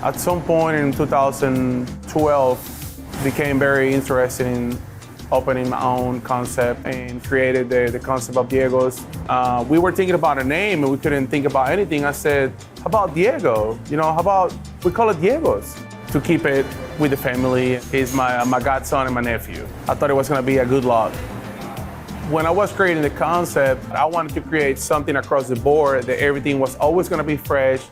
At some point in 2012, became very interested in opening my own concept and created the concept of Diego's. We were thinking about a name and we couldn't think about anything. I said, how about Diego? How about we call it Diego's? To keep it with the family. He's my godson and my nephew. I thought it was gonna be a good lot. When I was creating the concept, I wanted to create something across the board that everything was always gonna be fresh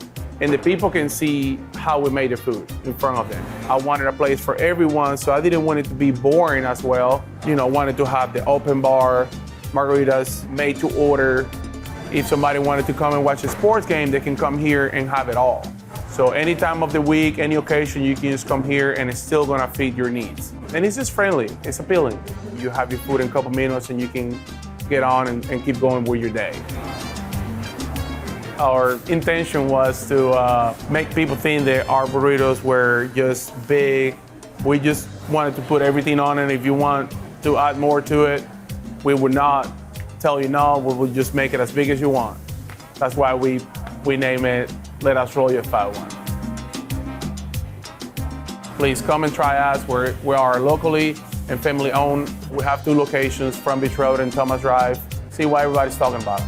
and the people can see how we made the food in front of them. I wanted a place for everyone, so I didn't want it to be boring as well. Wanted to have the open bar, margaritas made to order. If somebody wanted to come and watch a sports game, they can come here and have it all. So any time of the week, any occasion, you can just come here and it's still gonna fit your needs. And it's just friendly, it's appealing. You have your food in a couple minutes and you can get on and keep going with your day. Our intention was to make people think that our burritos were just big. We just wanted to put everything on it. If you want to add more to it, we would not tell you no, we would just make it as big as you want. That's why we name it Let Us Roll Your Fat One. Please come and try us. We are locally and family owned. We have 2 locations, Front Beach Road and Thomas Drive. See why everybody's talking about it.